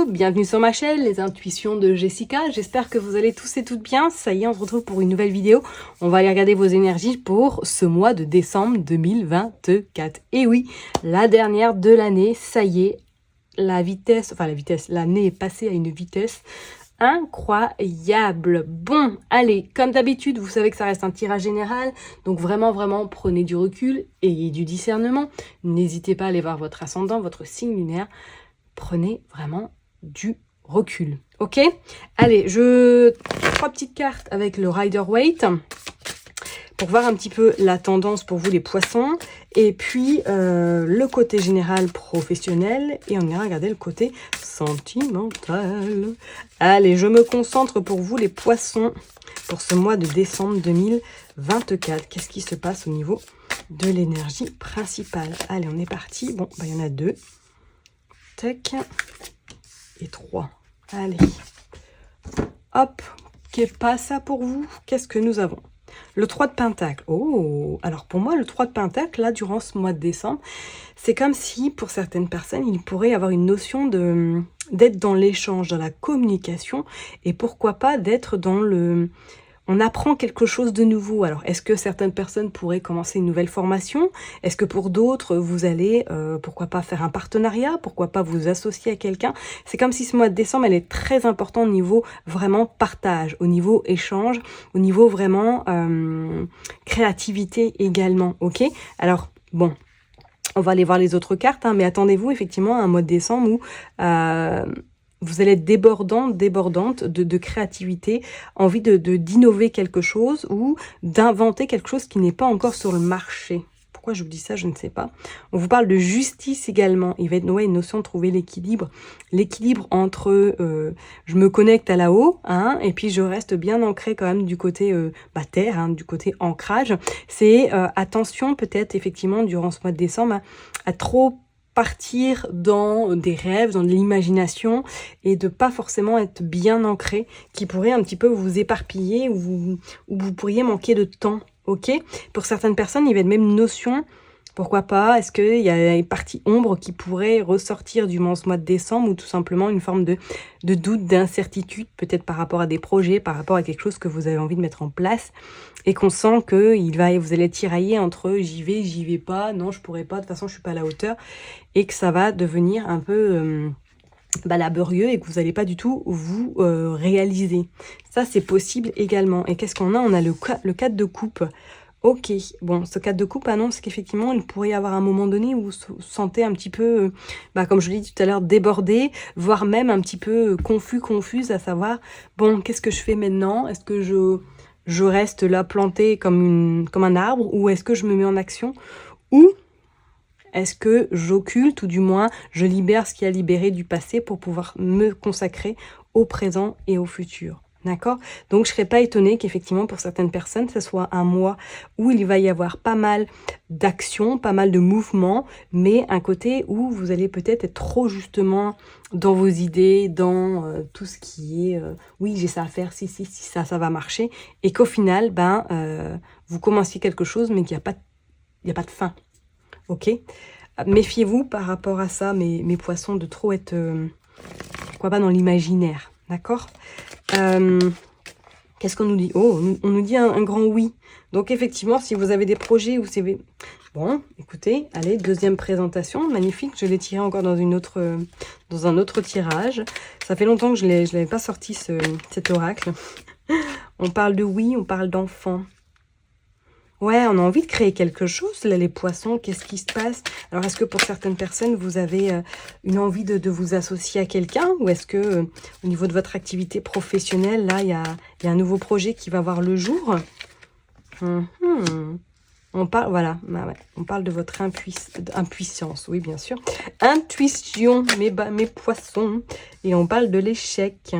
bienvenue sur ma chaîne, les intuitions de Jessica. J'espère que vous allez tous et toutes bien. Ça y est, on se retrouve pour une nouvelle vidéo. On va aller regarder vos énergies pour ce mois de décembre 2024. Et oui, la dernière de l'année, ça y est, l'année est passée à une vitesse incroyable. Bon, allez, comme d'habitude, vous savez que ça reste un tirage général, donc vraiment, prenez du recul, ayez du discernement. N'hésitez pas à aller voir votre ascendant, votre signe lunaire. Prenez vraiment du recul, ok? Allez, trois petites cartes avec le Rider-Waite pour voir un petit peu la tendance pour vous les poissons, et puis le côté général professionnel, et on ira regarder le côté sentimental. Allez, je me concentre pour vous les poissons pour ce mois de décembre 2024. Qu'est-ce qui se passe au niveau de l'énergie principale? Allez, on est parti. Bon, il y en a deux. Tac. Et 3. Allez. Hop. Qu'est pas ça pour vous? Qu'est-ce que nous avons? Le 3 de Pentacle. Oh, alors pour moi, le 3 de Pentacle, là, durant ce mois de décembre, c'est comme si, pour certaines personnes, il pourrait y avoir une notion d'être dans l'échange, dans la communication, et pourquoi pas d'être dans le... On apprend quelque chose de nouveau. Alors, est-ce que certaines personnes pourraient commencer une nouvelle formation? Est-ce que pour d'autres, vous allez, pourquoi pas, faire un partenariat? Pourquoi pas vous associer à quelqu'un? C'est comme si ce mois de décembre, elle est très important au niveau vraiment partage, au niveau échange, au niveau vraiment créativité également, ok? Alors, bon, on va aller voir les autres cartes, hein, mais attendez-vous effectivement à un mois de décembre où... vous allez être débordante de créativité, envie d'innover quelque chose ou d'inventer quelque chose qui n'est pas encore sur le marché. Pourquoi je vous dis ça, je ne sais pas. On vous parle de justice également. Il va être une notion de trouver l'équilibre. L'équilibre entre je me connecte à là-haut, hein, et puis je reste bien ancré quand même du côté terre, hein, du côté ancrage. C'est attention peut-être effectivement durant ce mois de décembre à trop partir dans des rêves, dans de l'imagination, et de pas forcément être bien ancré, qui pourrait un petit peu vous éparpiller, ou vous pourriez manquer de temps, ok? Pour certaines personnes, il y avait même une notion, pourquoi pas, est-ce qu'il y a une partie ombre qui pourrait ressortir durant ce mois de décembre, ou tout simplement une forme de doute, d'incertitude, peut-être par rapport à des projets, par rapport à quelque chose que vous avez envie de mettre en place, et qu'on sent que vous allez tirailler entre j'y vais pas, non je pourrais pas, de toute façon je suis pas à la hauteur, et que ça va devenir un peu laborieux et que vous n'allez pas du tout vous réaliser. Ça c'est possible également. Et qu'est-ce qu'on a? On a le 4 de coupe. Ok, bon, ce 4 de coupe annonce qu'effectivement, il pourrait y avoir un moment donné où vous vous sentez un petit peu, comme je l'ai dit tout à l'heure, débordé, voire même un petit peu confuse, à savoir, bon, qu'est-ce que je fais maintenant? Est-ce que je reste là planté comme un arbre, ou est-ce que je me mets en action? Ou est-ce que j'occulte, ou du moins, je libère ce qui a libéré du passé pour pouvoir me consacrer au présent et au futur? D'accord? Donc, je ne serais pas étonnée qu'effectivement, pour certaines personnes, ce soit un mois où il va y avoir pas mal d'actions, pas mal de mouvements, mais un côté où vous allez peut-être être trop justement dans vos idées, dans tout ce qui est oui, j'ai ça à faire, si ça va marcher, et qu'au final, vous commenciez quelque chose, mais qu'il n'y a pas de fin. Ok? Méfiez-vous par rapport à ça, mes poissons, de trop être, pourquoi pas, dans l'imaginaire. D'accord? Qu'est-ce qu'on nous dit? Oh, on nous dit un grand oui. Donc, effectivement, si vous avez des projets ou c'est... Bon, écoutez, allez, deuxième présentation. Magnifique. Je l'ai tiré encore dans un autre tirage. Ça fait longtemps que je l'avais pas sorti, cet oracle. On parle de oui, on parle d'enfant. Ouais, on a envie de créer quelque chose, là, les poissons. Qu'est-ce qui se passe? Alors, est-ce que pour certaines personnes, vous avez une envie de vous associer à quelqu'un? Ou est-ce que, au niveau de votre activité professionnelle, là, il y a un nouveau projet qui va voir le jour? On parle, voilà, on parle de votre impuissance, oui, bien sûr. Intuition, mes poissons. Et on parle de l'échec.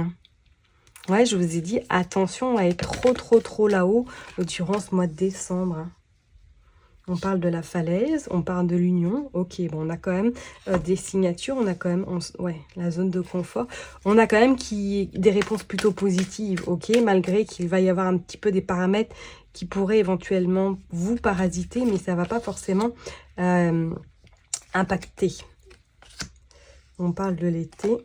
Ouais, je vous ai dit, attention à être trop là-haut durant ce mois de décembre. On parle de la falaise, on parle de l'union. Ok, bon, on a quand même des signatures, on a quand même, la zone de confort. On a quand même des réponses plutôt positives, ok, malgré qu'il va y avoir un petit peu des paramètres qui pourraient éventuellement vous parasiter, mais ça ne va pas forcément impacter. On parle de l'été.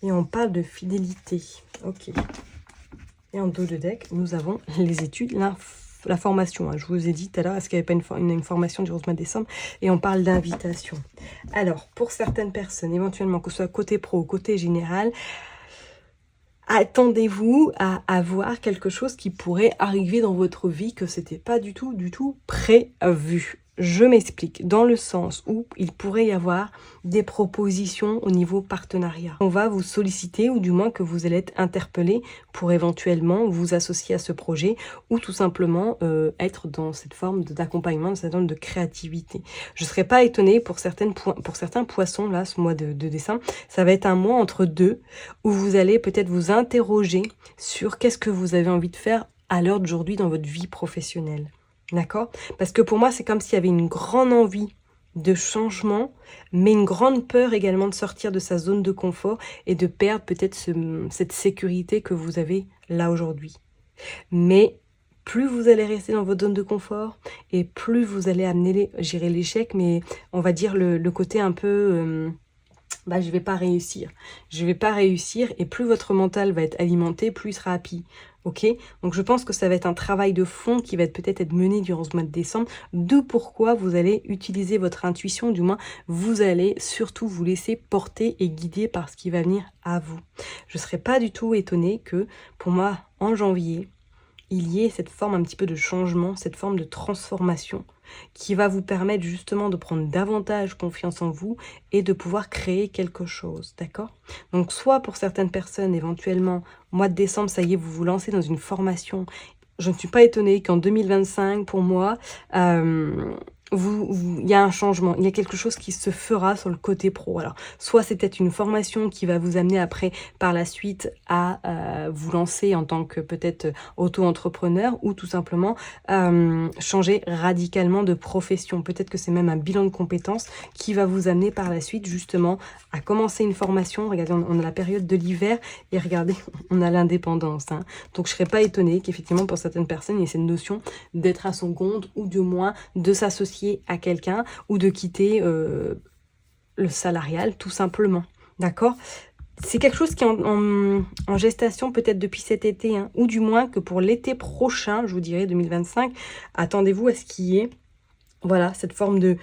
Et on parle de fidélité. Ok. Et en dos de deck, nous avons les études, la formation. Hein. Je vous ai dit tout à l'heure, est-ce qu'il n'y avait pas une formation du 11 mois de décembre? Et on parle d'invitation. Alors, pour certaines personnes, éventuellement, que ce soit côté pro ou côté général, attendez-vous à avoir quelque chose qui pourrait arriver dans votre vie que c'était pas du tout prévu. Je m'explique, dans le sens où il pourrait y avoir des propositions au niveau partenariat. On va vous solliciter, ou du moins que vous allez être interpellé pour éventuellement vous associer à ce projet, ou tout simplement être dans cette forme d'accompagnement, dans cette forme de créativité. Je ne serais pas étonnée pour certains poissons, là, ce mois de décembre, ça va être un mois entre deux, où vous allez peut-être vous interroger sur qu'est-ce que vous avez envie de faire à l'heure d'aujourd'hui dans votre vie professionnelle. D'accord? Parce que pour moi, c'est comme s'il y avait une grande envie de changement, mais une grande peur également de sortir de sa zone de confort et de perdre peut-être cette sécurité que vous avez là aujourd'hui. Mais plus vous allez rester dans votre zone de confort et plus vous allez amener, j'irai l'échec, mais on va dire le côté un peu... je vais pas réussir. Je vais pas réussir et plus votre mental va être alimenté, plus il sera happy. Ok, donc je pense que ça va être un travail de fond qui va être mené durant ce mois de décembre, d'où pourquoi vous allez utiliser votre intuition, du moins vous allez surtout vous laisser porter et guider par ce qui va venir à vous. Je ne serais pas du tout étonnée que pour moi en janvier, il y ait cette forme un petit peu de changement, cette forme de transformation qui va vous permettre justement de prendre davantage confiance en vous et de pouvoir créer quelque chose, d'accord? Donc soit pour certaines personnes, éventuellement, mois de décembre, ça y est, vous vous lancez dans une formation. Je ne suis pas étonnée qu'en 2025, pour moi, il y a un changement, il y a quelque chose qui se fera sur le côté pro. Alors, soit c'est peut-être une formation qui va vous amener après, par la suite, à vous lancer en tant que peut-être auto-entrepreneur ou tout simplement changer radicalement de profession. Peut-être que c'est même un bilan de compétences qui va vous amener par la suite justement à commencer une formation. Regardez, on a la période de l'hiver et regardez, on a l'indépendance. Hein. Donc, je ne serais pas étonnée qu'effectivement, pour certaines personnes, il y ait cette notion d'être à son compte ou du moins de s'associer à quelqu'un ou de quitter le salarial tout simplement, d'accord? C'est quelque chose qui est en gestation peut-être depuis cet été, hein, ou du moins que pour l'été prochain, je vous dirais 2025, attendez-vous à ce qu'il y ait, voilà, cette forme de...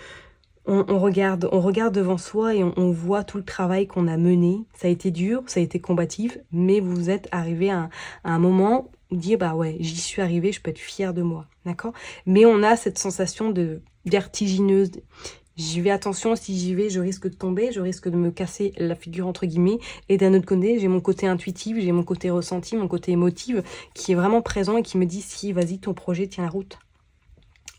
On regarde devant soi et on voit tout le travail qu'on a mené. Ça a été dur, ça a été combatif, mais vous êtes arrivé à un moment où dire bah ouais, j'y suis arrivé, je peux être fière de moi, d'accord? Mais on a cette sensation de vertigineuse. J'y vais, attention, si j'y vais, je risque de tomber, je risque de me casser la figure entre guillemets. Et d'un autre côté, j'ai mon côté intuitif, j'ai mon côté ressenti, mon côté émotif qui est vraiment présent et qui me dit si, vas-y, ton projet tient la route.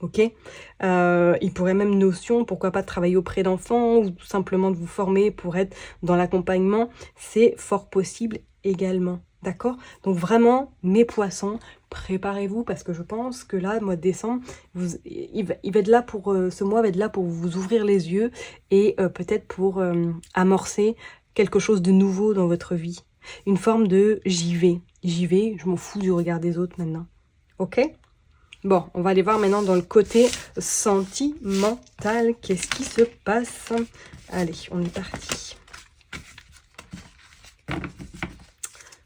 Ok, il pourrait même notion, pourquoi pas de travailler auprès d'enfants ou tout simplement de vous former pour être dans l'accompagnement, c'est fort possible également, d'accord? Donc vraiment, mes poissons, préparez-vous parce que je pense que là, le mois de décembre, il va être là pour, ce mois va être là pour vous ouvrir les yeux et peut-être pour amorcer quelque chose de nouveau dans votre vie. Une forme de j'y vais, je m'en fous du regard des autres maintenant, ok? Bon, on va aller voir maintenant dans le côté sentimental. Qu'est-ce qui se passe? Allez, on est parti.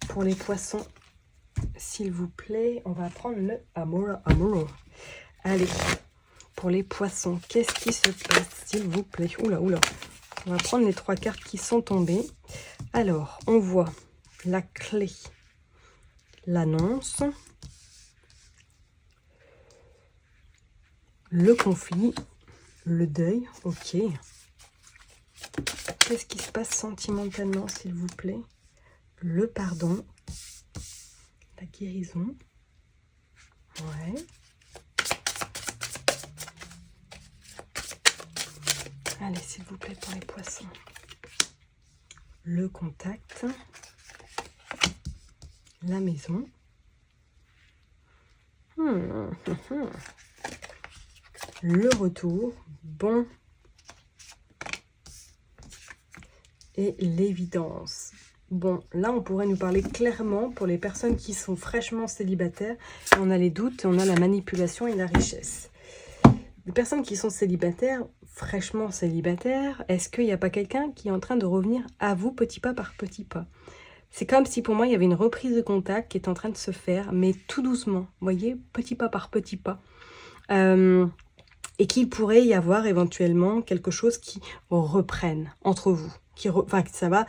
Pour les poissons, s'il vous plaît, on va prendre le amour. Allez, pour les poissons, qu'est-ce qui se passe, s'il vous plaît? Oula. On va prendre les 3 cartes qui sont tombées. Alors, on voit la clé, l'annonce, le conflit, le deuil, ok. Qu'est-ce qui se passe sentimentalement, s'il vous plaît? Le pardon, la guérison, ouais. Allez, s'il vous plaît, pour les poissons. Le contact, la maison. Le retour, bon, et l'évidence. Bon, là, on pourrait nous parler clairement pour les personnes qui sont fraîchement célibataires. On a les doutes, on a la manipulation et la richesse. Les personnes qui sont célibataires, fraîchement célibataires, est-ce qu'il n'y a pas quelqu'un qui est en train de revenir à vous petit pas par petit pas? C'est comme si pour moi, il y avait une reprise de contact qui est en train de se faire, mais tout doucement, vous voyez, petit pas par petit pas. Et qu'il pourrait y avoir éventuellement quelque chose qui reprenne entre vous. Enfin, ça va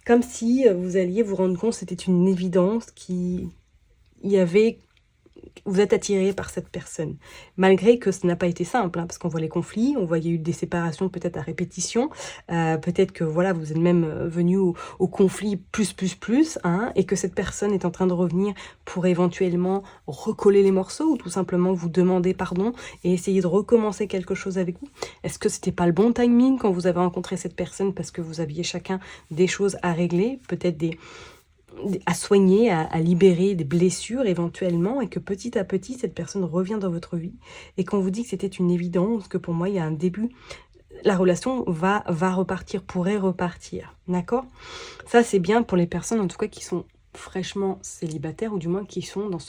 comme si vous alliez vous rendre compte, c'était une évidence, qu'il y avait... Vous êtes attiré par cette personne, malgré que ce n'a pas été simple, hein, parce qu'on voit les conflits, on voit il y a eu des séparations peut-être à répétition, peut-être que voilà, vous êtes même venu au conflit plus, hein, et que cette personne est en train de revenir pour éventuellement recoller les morceaux, ou tout simplement vous demander pardon et essayer de recommencer quelque chose avec vous. Est-ce que c'était pas le bon timing quand vous avez rencontré cette personne, parce que vous aviez chacun des choses à régler, peut-être à soigner, à libérer des blessures éventuellement, et que petit à petit, cette personne revient dans votre vie, et qu'on vous dit que c'était une évidence, que pour moi, il y a un début, la relation va repartir, pourrait repartir, d'accord? Ça, c'est bien pour les personnes, en tout cas, qui sont fraîchement célibataires, ou du moins qui sont dans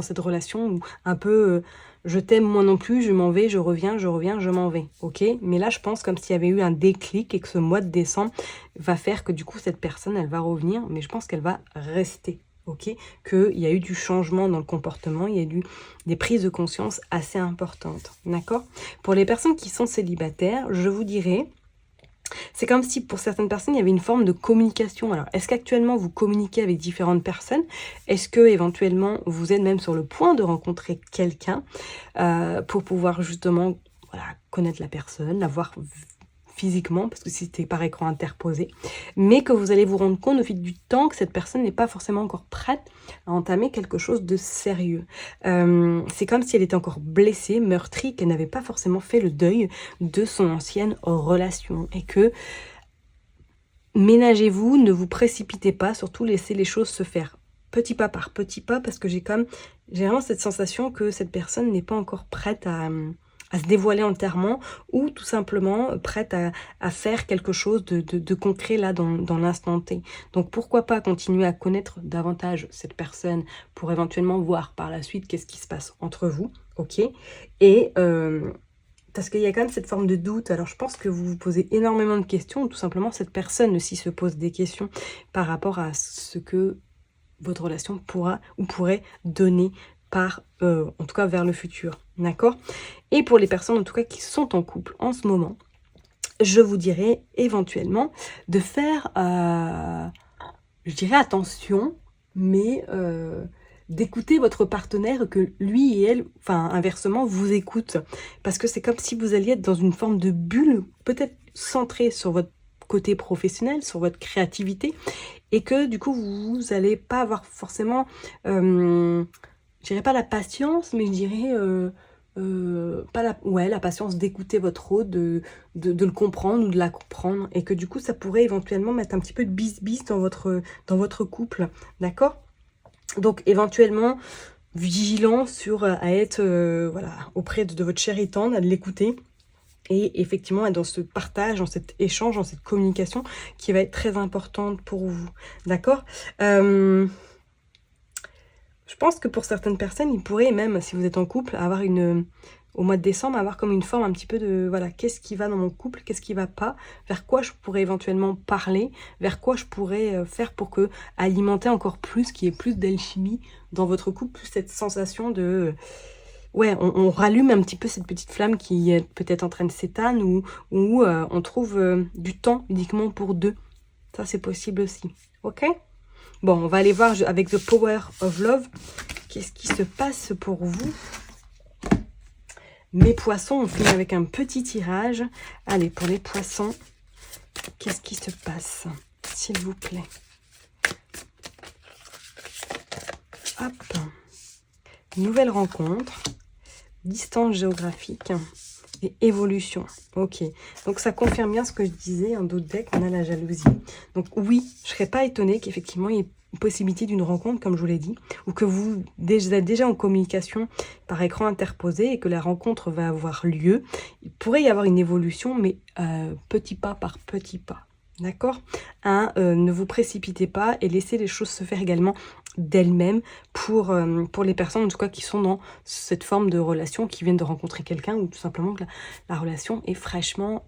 cette relation où un peu je t'aime moi non plus, je m'en vais, je reviens, je m'en vais, ok? Mais là, je pense comme s'il y avait eu un déclic, et que ce mois de décembre va faire que du coup, cette personne, elle va revenir, mais je pense qu'elle va rester, ok? Qu'il y a eu du changement dans le comportement, il y a eu des prises de conscience assez importantes, d'accord? Pour les personnes qui sont célibataires, je vous dirais, c'est comme si pour certaines personnes, il y avait une forme de communication. Alors, est-ce qu'actuellement, vous communiquez avec différentes personnes? Est-ce que éventuellement vous êtes même sur le point de rencontrer quelqu'un pour pouvoir justement connaître la personne, la voir physiquement, parce que c'était par écran interposé, mais que vous allez vous rendre compte au fil du temps que cette personne n'est pas forcément encore prête à entamer quelque chose de sérieux. C'est comme si elle était encore blessée, meurtrie, qu'elle n'avait pas forcément fait le deuil de son ancienne relation, et que ménagez-vous, ne vous précipitez pas, surtout laissez les choses se faire petit pas par petit pas, parce que j'ai vraiment cette sensation que cette personne n'est pas encore prête à se dévoiler entièrement, ou tout simplement prête à faire quelque chose de concret là dans l'instant T. Donc pourquoi pas continuer à connaître davantage cette personne pour éventuellement voir par la suite qu'est-ce qui se passe entre vous, ok? Et parce qu'il y a quand même cette forme de doute. Alors je pense que vous vous posez énormément de questions, ou tout simplement cette personne aussi se pose des questions par rapport à ce que votre relation pourra ou pourrait donner en tout cas vers le futur, d'accord? Et pour les personnes en tout cas qui sont en couple en ce moment, je vous dirais éventuellement de faire, je dirais attention, mais d'écouter votre partenaire, que lui et elle, enfin inversement, vous écoutent. Parce que c'est comme si vous alliez être dans une forme de bulle, peut-être centrée sur votre côté professionnel, sur votre créativité, et que du coup vous n'allez pas avoir forcément, je dirais pas la patience, mais je dirais pas la patience d'écouter votre autre, de le comprendre ou de la comprendre, et que du coup ça pourrait éventuellement mettre un petit peu de bis dans votre couple, d'accord? Donc éventuellement vigilant sur à être auprès de votre chéri tendre, à l'écouter, et effectivement être dans ce partage, dans cet échange, dans cette communication qui va être très importante pour vous, d'accord? Je pense que pour certaines personnes, il pourrait, même si vous êtes en couple, avoir au mois de décembre, avoir comme une forme un petit peu de, qu'est-ce qui va dans mon couple, qu'est-ce qui va pas, vers quoi je pourrais éventuellement parler, vers quoi je pourrais faire pour alimenter encore plus, qu'il y ait plus d'alchimie dans votre couple, plus cette sensation de... on rallume un petit peu cette petite flamme qui est peut-être en train de s'éteindre, ou on trouve du temps uniquement pour deux. Ça, c'est possible aussi, ok? Bon, on va aller voir avec The Power of Love, qu'est-ce qui se passe pour vous. Mes poissons, on finit avec un petit tirage. Allez, pour les poissons, qu'est-ce qui se passe, s'il vous plaît? Hop. Nouvelle rencontre, distance géographique et évolution. Ok, donc ça confirme bien ce que je disais. En d'autres decks, on a la jalousie. Donc oui, je ne serais pas étonnée qu'effectivement il y ait une possibilité d'une rencontre, comme je vous l'ai dit, ou que vous êtes déjà en communication par écran interposé et que la rencontre va avoir lieu. Il pourrait y avoir une évolution, mais petit pas par petit pas. D'accord? Ne vous précipitez pas et laissez les choses se faire également d'elles-mêmes pour les personnes, en tout cas, qui sont dans cette forme de relation, qui viennent de rencontrer quelqu'un ou tout simplement que la relation est fraîchement,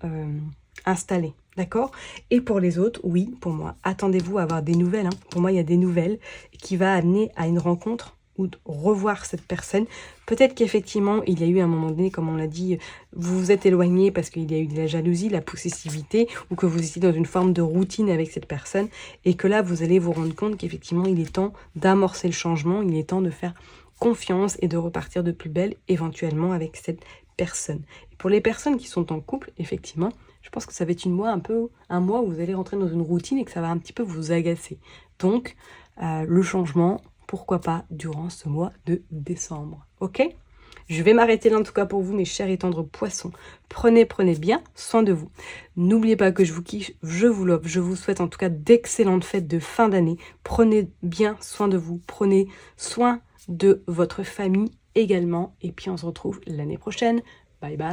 installée. D'accord? Et pour les autres, oui, pour moi, attendez-vous à avoir des nouvelles, hein. Pour moi, il y a des nouvelles qui va amener à une rencontre ou de revoir cette personne. Peut-être qu'effectivement, il y a eu un moment donné, comme on l'a dit, vous vous êtes éloigné parce qu'il y a eu de la jalousie, la possessivité, ou que vous étiez dans une forme de routine avec cette personne, et que là, vous allez vous rendre compte qu'effectivement, il est temps d'amorcer le changement, il est temps de faire confiance et de repartir de plus belle, éventuellement, avec cette personne. Et pour les personnes qui sont en couple, effectivement, je pense que ça va être un mois où vous allez rentrer dans une routine et que ça va un petit peu vous agacer. Donc, le changement, pourquoi pas durant ce mois de décembre. Ok? Je vais m'arrêter là en tout cas pour vous, mes chers et tendres poissons. Prenez bien soin de vous. N'oubliez pas que je vous kiffe, je vous love, je vous souhaite en tout cas d'excellentes fêtes de fin d'année. Prenez bien soin de vous, prenez soin de votre famille également. Et puis on se retrouve l'année prochaine. Bye bye.